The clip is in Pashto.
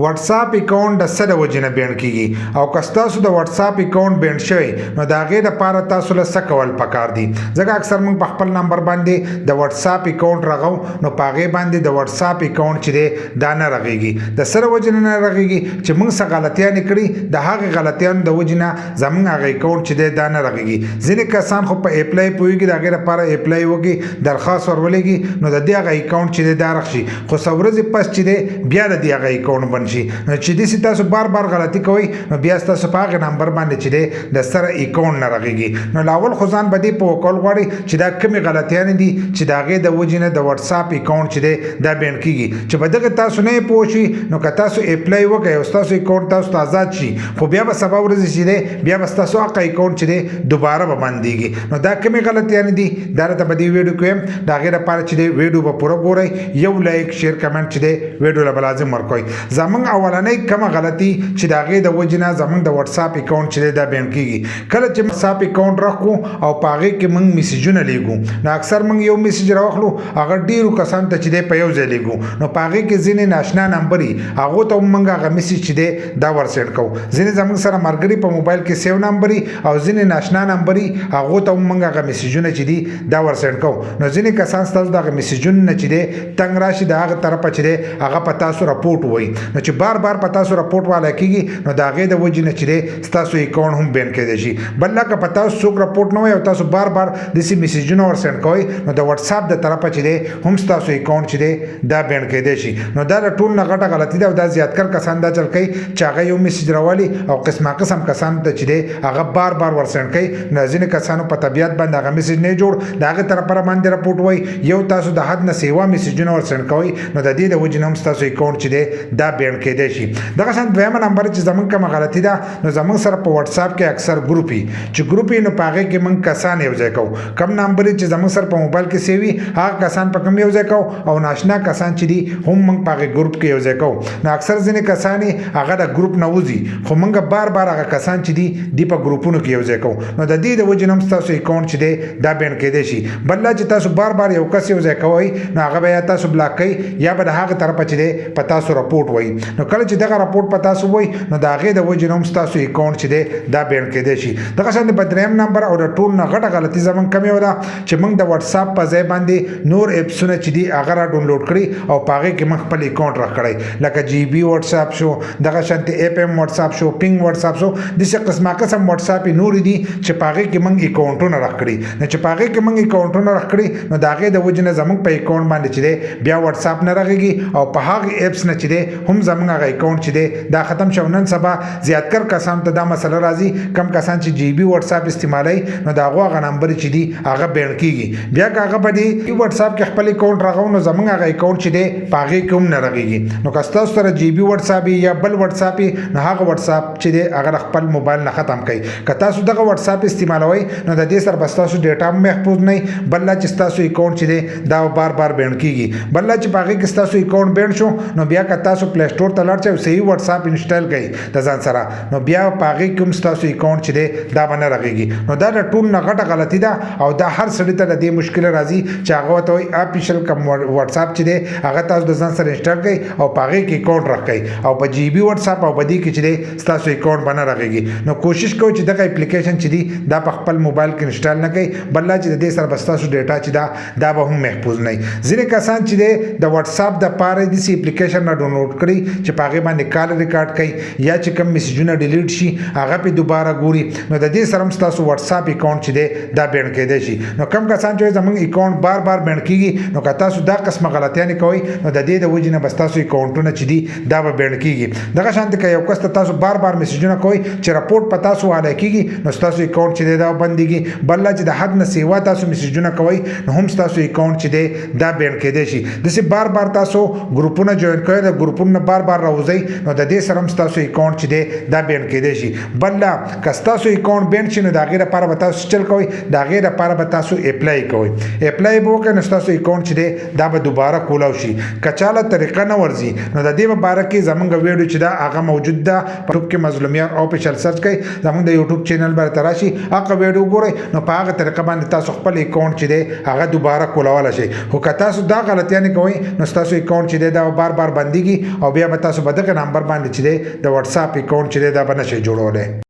واتس اپ اکاونټ د سره وجنه بند کیږي او کستاسو د واتس اپ اکاونټ بند شوی نو دا غیر لپاره تاسو له سکول پکار دي ځکه اکثر موږ په خپل نمبر باندې د واتس اپ اکاونټ راغو نو پاغه باندې د واتس اپ اکاونټ چې دی دا نه راغيږي د سره وجنه نه راغيږي چې موږ څه غلطیاں کړې د هغه غلطیاں د وجنه زموږ هغه اکاونټ چې دی دا نه راغيږي ځینې کسان خو په اپلای پويږي دا غیر لپاره اپلای وږي درخواست ورولېږي نو د دې هغه اکاونټ چې دی دا راخشي خو څورځي پس چې دی بیا د دې هغه اکاونټ بند نو چې دې تاسو بار بار غلطي کوئ نو بیا تاسو په هغه نمبر باندې چې د سره اکاونټ نه راغيږي نو لاول خو ځان بدی په وکول غواړي چې دا کومي غلطیاں دي چې دا غي د وجنه د واتس اپ اکاونټ چې دی دا بند کیږي چې بدغه تاسو نه پوښي نو که تاسو اپلای وکړئ او تاسو اکاونټ تاسو آزاد شي خو بیا به سبا ورځ چې دی بیا به تاسو هغه اکاونټ چې دی دوباره به بنديږي نو دا کومي غلطیاں دي دا ته بدی ویډیو کوم دا غیر لپاره چې دی ویډیو په پوره ګورئ یو لایک شیر کمنټ چې دی ویډیو له لازم ورکوي زمونږ اولنۍ کومه غلطي چې دا غي د وجنه زمونږ د واتس اپ اکاونټ چې دا بند کیږي کله چې واتس اپ اکاونټ راکو او پاغه کې موږ میسجونه لیږو نو اکثر موږ یو میسج راوخلو هغه ډیرو کسان ته چې دی په یو ځای لیږو نو پاغه کې ځینې ناشنا نمبرې هغه ته موږ هغه میسج چې دی دا ورسېټ کوو ځینې زموږ سره مرګري په موبایل کې سیو نمبرې او ځینې ناشنا نمبرې هغه ته موږ هغه میسجونه چې دی دا ورسېټ کوو نو ځینې کسان تاسو دغه میسجونه چې دی تنگ راشي د هغه طرف چې دی هغه په تاسو راپورټ وای نو چې بار بار په تاسو راپورټ والا کیږي نو دا غي د وجنه چې تاسو اکاونټ هم بند کړئ شي بل لکه په تاسو څوک راپورټ نه وي او تاسو بار بار د سی میسجونه ور سند کوئ نو د واتس اپ د طرفه چې هم تاسو اکاونټ چې دا بند کړئ شي نو دا ټول نه غټه غلطي ده او دا زیاتکر کسان دا چل کوي چې هغه یو میسج راوالي او قسمه قسم کسان ته چې هغه بار بار ور سند کوي نو ځینې کسانو په طبيعت باندې هغه میسج نه جوړ دا هغه طرفه باندې راپورټ وای یو تاسو د حد نه سیوا میسجونه ور سند کوئ نو د دې د وجنه هم تاسو اکاونټ چې دا بند کړئ شي دا څنګه دویمه نمبر چې زمونږ کوم غلطي ده نو زمونږ سره په واتس اپ کې اکثر ګروپي چې ګروپي نو پاغه کې مونږ کسان یو ځای کوو کم نمبر چې زمونږ سره په موبایل کې سیوي هغه کسان په کوم یو ځای کوو او ناشنا کسان چې دي هم مونږ پاغه ګروپ کې یو ځای کوو نو اکثر ځینې کسان هغه د ګروپ نه وځي خو مونږ بار بار هغه کسان چې دي په ګروپونو کې یو ځای کوو نو د دې د وجه نوم تاسو اکاونټ چې دی دا بند کېدای شي بل چې تاسو بار بار یو کس یو ځای کوئ نو هغه به تاسو بلاک کړئ یا به د هغه طرفه چې دی په تاسو راپورټ وایي نو کله چې دغه راپورټ په تاسو وایي نو دا غي د وجه نوم تاسو اکاونټ چې دی دا بند کېدای شي دغه څنګه په دریم نمبر او د ټول نه غټه غلطي زمون کمی ودا چې موږ د واتس اپ په ځای باندې نور اپسونه چې دی هغه را ډاونلوډ کړی او پاغه کې موږ خپل اکاونټ راکړی لکه جی بی واتس اپ شو دغه شانتي اپ ام واتس اپ شو پینګ واتس اپ شو د څه قسمه قسم واتس اپ نور دي چې پاغه کې موږ اکاونټونه راکړی نه چې پاغه کې موږ اکاونټونه راکړی نو دا غي د وجه نه زمون په اکاونټ باندې چې دی بیا واتس اپ نه راغيږي او په هغه اپس نه چې دی هم زمون هغه اکاونټ چې دی دا ختم شو نن سبا زیاتکر کسان ته دا مسله راځي کم کسان چې جی بی واتس اپ استعمالي نو دا هغه نمبر چې دی هغه بند کیږي بیا هغه باندې واتس اپ کې خپل اکاونټ راغو نو زمونږ هغه اکاونټ چې دی پاغه کوم نه راغيږي نو که تاسو سره جی بی واتس اپ یا بل واتس اپ نه هغه واتس اپ چې دی هغه خپل موبایل نه ختم کړئ که تاسو دغه واتس اپ استعمالوي نو د دې سره بس تاسو ډیټا محفوظ نه بل چې تاسو اکاونټ چې دی دا بار بار بند کیږي بل چې پاغه کې تاسو اکاونټ بند شو نو بیا که تاسو پلی سٹور ته لاړ شئ صحیح واتس اپ انسټال کړئ د ځان سره نو بیا پاغه کوم تاسو اکاونټ چې دی دا باندې راغيږي نو دا ټول نه غټه غلطي ده او دا هر سړی ته د دې مشکل راځي چې هغه ته افیشل کوم واتس اپ چې دی هغه تاسو د ځان سره انسټال کړئ او پاغه کې اکاونټ راکړئ او په جی بی واتس اپ او بدی کې چې دی تاسو اکاونټ باندې راغيږي نو کوشش کوئ چې دغه اپلیکیشن چې دی دا په خپل موبایل کې انسټال نه کړئ بل چې د دې سره بس تاسو ډیټا چې دا به هم محفوظ نه ځینې کسان چې دی د واتس اپ د پاره د سی اپلیکیشن نه ډاونلوډ کړئ چې پاغه باندې کال ریکارډ کړئ یا چې کوم میسجونه ډیلیټ شي هغه په دوباره ګوري نو د دې سره تاسو واتس اپ اکاونټ چې دی دا بند کېدای شي نو کم کسان چې زمونږ اکاونټ بار بار بند کیږي نو که تاسو دا قسمه غلطیاں کوئ نو د دې د وجې نه بس تاسو اکاونټونه چې دي دا به بند کیږي دغه شانتي که یو کس ته تاسو بار بار میسجونه کوئ چې راپورټ په تاسو والا کیږي نو تاسو اکاونټ چې دی دا بنديږي بل چې د حد نه سیوا تاسو میسجونه کوئ نو هم تاسو اکاونټ چې دی دا بند کېدای شي دسه بار بار تاسو ګروپونه جوائن کړئ د ګروپونه بار بار راوځي نو د دې سره تاسو اکاونټ چې دی دا بند کېدای شي بل که تاسو اکاونټ بند شي نو دا غیر لپاره به تاسو چل کوئ دا غیر لپاره به تاسو اپلای کوئ اپلای به وکړئ نو تاسو اکاونټ چې دی دا به دوباره کولاو شي کچاله طریقه نه ورځي نو د دې لپاره کې زمونږ ویډیو چې دا هغه موجود ده په یوټیوب کې مظلومیار افیشل سرچ کړئ زمونږ د یوټیوب چینل باندې تراشي هغه ویډیو ګورئ نو په هغه طریقه باندې تاسو خپل اکاونټ چې دی هغه دوباره کولول شي خو که تاسو دا غلطیاں کوئ نو تاسو اکاونټ چې دی دا بار بار بنديږي او بیا بیا به تاسو به دغه نمبر باندې چې دی د واتس اپ اکاونټ چې دی دا به نشئ جوړولی.